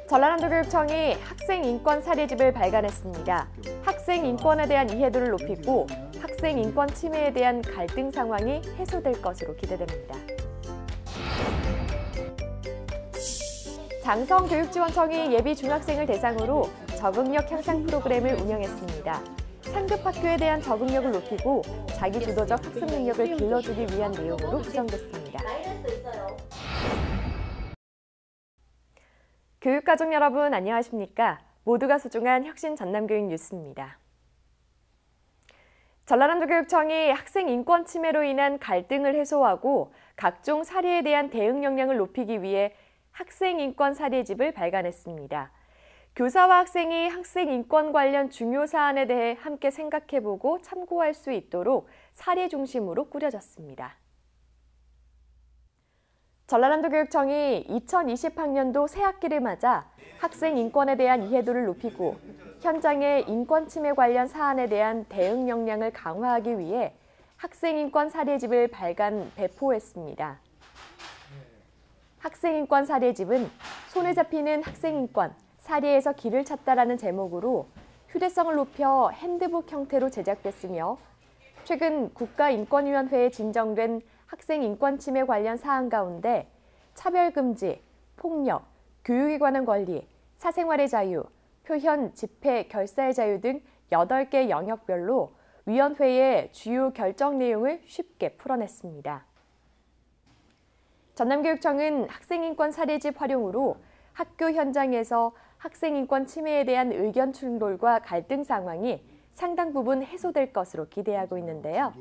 전라남도교육청이 학생 인권 사례집을 발간했습니다. 학생 인권에 대한 이해도를 높이고 학생 인권 침해에 대한 갈등 상황이 해소될 것으로 기대됩니다. 장성교육지원청이 예비 중학생을 대상으로 적응력 향상 프로그램을 운영했습니다. 상급 학교에 대한 적응력을 높이고 자기주도적 학습 능력을 길러주기 위한 내용으로 구성됐습니다. 교육가족 여러분 안녕하십니까? 모두가 소중한 혁신 전남교육 뉴스입니다. 전라남도교육청이 학생 인권 침해로 인한 갈등을 해소하고 각종 사례에 대한 대응 역량을 높이기 위해 학생 인권 사례집을 발간했습니다. 교사와 학생이 학생 인권 관련 중요 사안에 대해 함께 생각해보고 참고할 수 있도록 사례 중심으로 꾸려졌습니다. 전라남도교육청이 2020학년도 새학기를 맞아 학생 인권에 대한 이해도를 높이고 현장의 인권 침해 관련 사안에 대한 대응 역량을 강화하기 위해 학생 인권 사례집을 발간 배포했습니다. 학생 인권 사례집은 손에 잡히는 학생 인권, 사례에서 길을 찾다라는 제목으로 휴대성을 높여 핸드북 형태로 제작됐으며 최근 국가인권위원회에 진정된 학생 인권 침해 관련 사안 가운데 차별금지, 폭력, 교육에 관한 권리, 사생활의 자유, 표현, 집회, 결사의 자유 등 8개 영역별로 위원회의 주요 결정 내용을 쉽게 풀어냈습니다. 전남교육청은 학생인권 사례집 활용으로 학교 현장에서 학생인권 침해에 대한 의견 충돌과 갈등 상황이 상당 부분 해소될 것으로 기대하고 있는데요.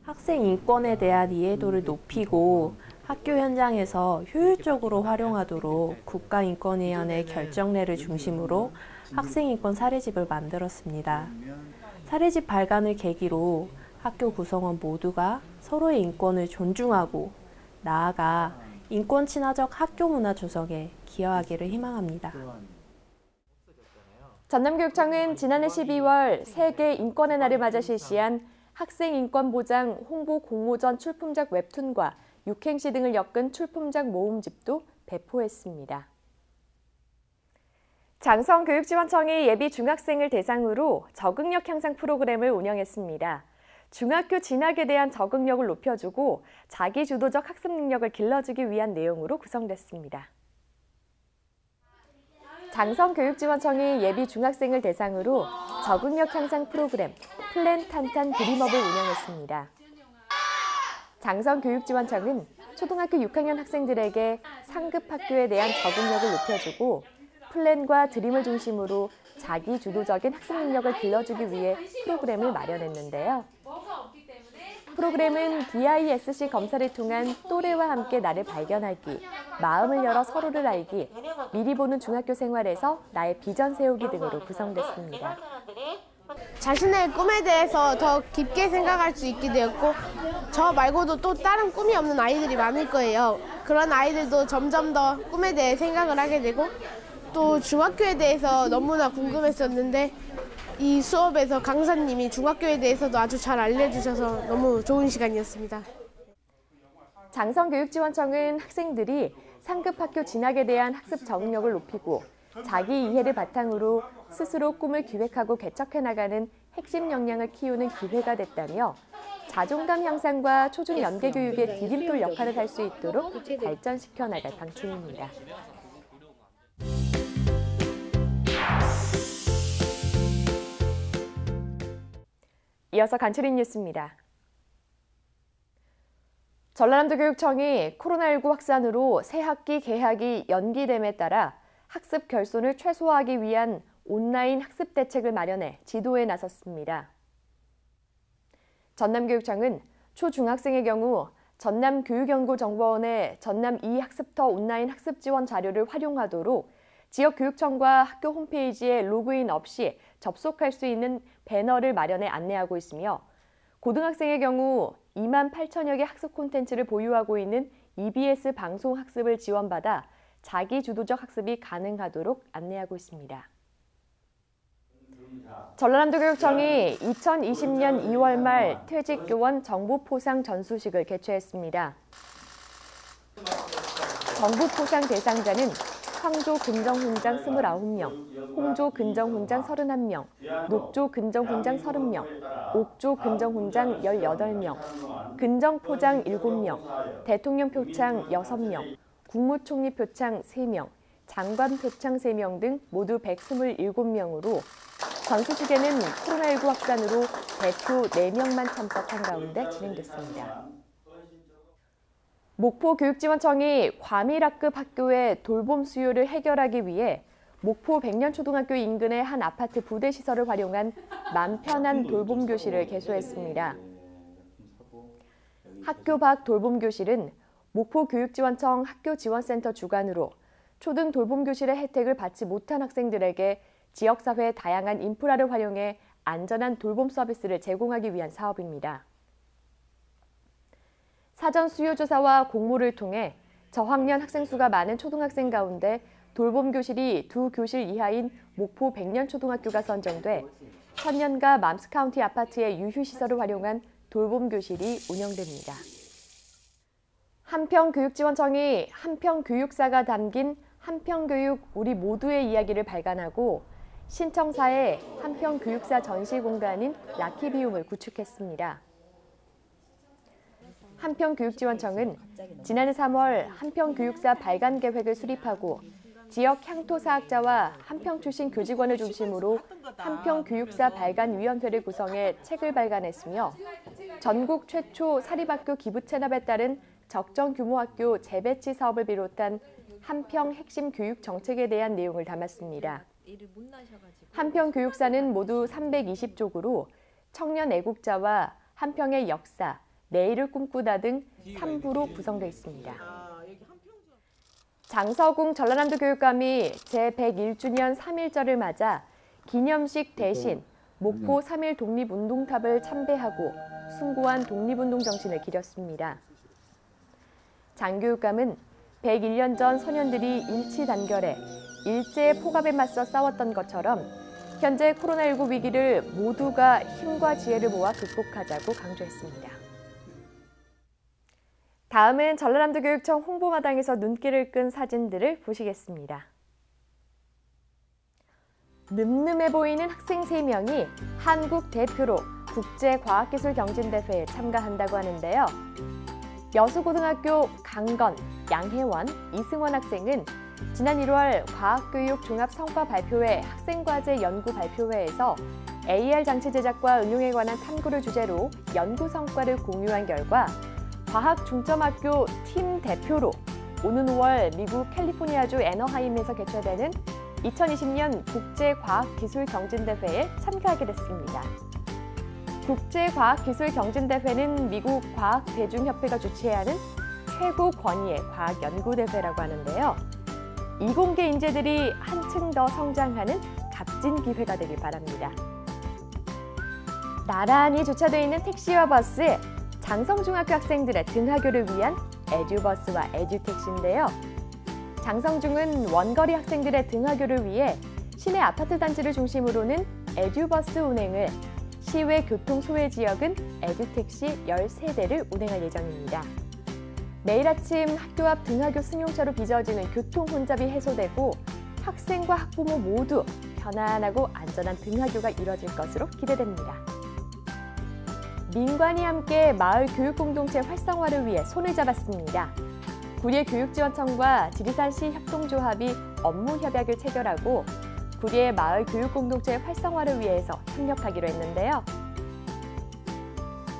학생 인권에 대한 이해도를 높이고 학교 현장에서 효율적으로 활용하도록 국가인권위원회 결정례를 중심으로 학생인권 사례집을 만들었습니다. 사례집 발간을 계기로 학교 구성원 모두가 서로의 인권을 존중하고 나아가 인권 친화적 학교 문화 조성에 기여하기를 희망합니다. 전남교육청은 지난해 12월 세계 인권의 날을 맞아 실시한 학생 인권 보장 홍보 공모전 출품작 웹툰과 육행시 등을 엮은 출품작 모음집도 배포했습니다. 장성교육지원청이 예비 중학생을 대상으로 적응력 향상 프로그램을 운영했습니다. 중학교 진학에 대한 적응력을 높여주고 자기주도적 학습 능력을 길러주기 위한 내용으로 구성됐습니다. 장성교육지원청이 예비 중학생을 대상으로 적응력 향상 프로그램 플랜 탄탄 드림업을 운영했습니다. 장성교육지원청은 초등학교 6학년 학생들에게 상급 학교에 대한 적응력을 높여주고 플랜과 드림을 중심으로 자기주도적인 학습 능력을 길러주기 위해 프로그램을 마련했는데요. 프로그램은 DISC 검사를 통한 또래와 함께 나를 발견하기, 마음을 열어 서로를 알기, 미리 보는 중학교 생활에서 나의 비전 세우기 등으로 구성됐습니다. 자신의 꿈에 대해서 더 깊게 생각할 수 있게 되었고 저 말고도 또 다른 꿈이 없는 아이들이 많을 거예요. 그런 아이들도 점점 더 꿈에 대해 생각을 하게 되고 또 중학교에 대해서 너무나 궁금했었는데 이 수업에서 강사님이 중학교에 대해서도 아주 잘 알려주셔서 너무 좋은 시간이었습니다. 장성교육지원청은 학생들이 상급 학교 진학에 대한 학습 적응력을 높이고 자기 이해를 바탕으로 스스로 꿈을 기획하고 개척해 나가는 핵심 역량을 키우는 기회가 됐다며 자존감 향상과 초중 연계 교육의 디딤돌 역할을 할 수 있도록 발전시켜 나갈 방침입니다. 이어서 간추린 뉴스입니다. 전라남도교육청이 코로나19 확산으로 새학기 개학이 연기됨에 따라 학습 결손을 최소화하기 위한 온라인 학습 대책을 마련해 지도에 나섰습니다. 전남교육청은 초중학생의 경우 전남교육연구정보원의 전남 이학습터 온라인 학습 지원 자료를 활용하도록 지역교육청과 학교 홈페이지에 로그인 없이 접속할 수 있는 배너를 마련해 안내하고 있으며 고등학생의 경우 2만 8천여 개 학습 콘텐츠를 보유하고 있는 EBS 방송 학습을 지원받아 자기주도적 학습이 가능하도록 안내하고 있습니다. 전라남도교육청이 2020년 2월 말 퇴직교원 정보포상 전수식을 개최했습니다. 정보포상 대상자는 황조 근정훈장 29명, 홍조 근정훈장 31명, 녹조 근정훈장 30명, 옥조 근정훈장 18명, 근정포장 7명, 대통령 표창 6명, 국무총리 표창 3명, 장관 표창 3명 등 모두 127명으로 전수식에는 코로나19 확산으로 대표 4명만 참석한 가운데 진행됐습니다. 목포교육지원청이 과밀학급 학교의 돌봄 수요를 해결하기 위해 목포 백년초등학교 인근의 한 아파트 부대 시설을 활용한 맘편한 돌봄교실을 개소했습니다. 학교 밖 돌봄교실은 목포교육지원청 학교지원센터 주관으로 초등 돌봄교실의 혜택을 받지 못한 학생들에게 지역사회의 다양한 인프라를 활용해 안전한 돌봄 서비스를 제공하기 위한 사업입니다. 사전 수요조사와 공모를 통해 저학년 학생 수가 많은 초등학생 가운데 돌봄교실이 2교실 이하인 목포 백년초등학교가 선정돼 천년가 맘스카운티 아파트의 유휴시설을 활용한 돌봄교실이 운영됩니다. 한평교육지원청이 한평교육사가 담긴 한평교육 우리 모두의 이야기를 발간하고 신청사에 한평교육사 전시공간인 라키비움을 구축했습니다. 한평교육지원청은 지난해 3월 한평교육사 발간 계획을 수립하고 지역 향토사학자와 한평 출신 교직원을 중심으로 한평교육사 발간위원회를 구성해 책을 발간했으며 전국 최초 사립학교 기부 체납에 따른 적정 규모 학교 재배치 사업을 비롯한 한평 핵심 교육 정책에 대한 내용을 담았습니다. 한평교육사는 모두 320쪽으로 청년 애국자와 한평의 역사, 내일을 꿈꾸다 등 3부로 구성되어 있습니다. 장서궁 전라남도 교육감이 제101주년 3.1절을 맞아 기념식 대신 목포 3.1 독립운동탑을 참배하고 숭고한 독립운동 정신을 기렸습니다. 장 교육감은 101년 전 소년들이 일치단결해 일제의 폭압에 맞서 싸웠던 것처럼 현재 코로나19 위기를 모두가 힘과 지혜를 모아 극복하자고 강조했습니다. 다음은 전라남도교육청 홍보마당에서 눈길을 끈 사진들을 보시겠습니다. 늠름해 보이는 학생 3명이 한국 대표로 국제과학기술경진대회에 참가한다고 하는데요. 여수고등학교 강건, 양혜원, 이승원 학생은 지난 1월 과학교육 종합성과발표회 학생과제 연구발표회에서 AR 장치 제작과 응용에 관한 탐구를 주제로 연구 성과를 공유한 결과 과학중점학교 팀 대표로 오는 5월 미국 캘리포니아주 애너하임에서 개최되는 2020년 국제과학기술경진대회에 참가하게 됐습니다. 국제과학기술경진대회는 미국 과학대중협회가 주최하는 최고 권위의 과학연구대회라고 하는데요. 이공계 인재들이 한층 더 성장하는 값진 기회가 되길 바랍니다. 나란히 주차되어 있는 택시와 버스에 장성중학교 학생들의 등하교를 위한 에듀버스와 에듀택시인데요. 장성중은 원거리 학생들의 등하교를 위해 시내 아파트 단지를 중심으로는 에듀버스 운행을, 시외 교통 소외 지역은 에듀택시 13대를 운행할 예정입니다. 매일 아침 학교 앞 등하교 승용차로 빚어지는 교통 혼잡이 해소되고 학생과 학부모 모두 편안하고 안전한 등하교가 이뤄질 것으로 기대됩니다. 민관이 함께 마을 교육공동체 활성화를 위해 손을 잡았습니다. 구리교육지원청과 지리산시 협동조합이 업무 협약을 체결하고 구리의 마을 교육공동체 활성화를 위해서 협력하기로 했는데요.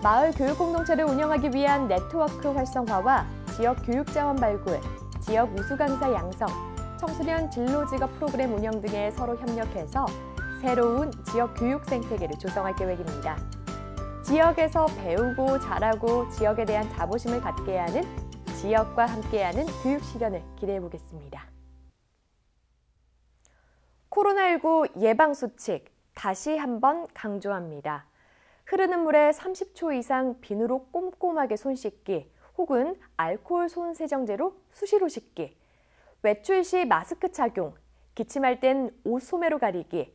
마을 교육공동체를 운영하기 위한 네트워크 활성화와 지역 교육자원 발굴, 지역 우수강사 양성, 청소년 진로직업 프로그램 운영 등에 서로 협력해서 새로운 지역 교육 생태계를 조성할 계획입니다. 지역에서 배우고 자라고 지역에 대한 자부심을 갖게 하는 지역과 함께하는 교육 실현을 기대해 보겠습니다. 코로나19 예방수칙 다시 한번 강조합니다. 흐르는 물에 30초 이상 비누로 꼼꼼하게 손 씻기 혹은 알코올 손 세정제로 수시로 씻기, 외출 시 마스크 착용, 기침할 땐 옷 소매로 가리기,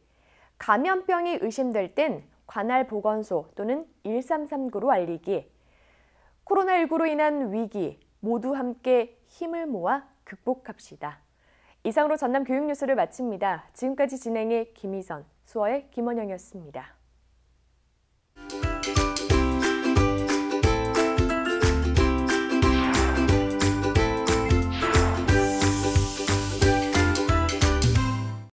감염병이 의심될 땐 관할 보건소 또는 1339로 알리기, 코로나19로 인한 위기 모두 함께 힘을 모아 극복합시다. 이상으로 전남 교육 뉴스를 마칩니다. 지금까지 진행의 김희선, 수어의 김원영이었습니다.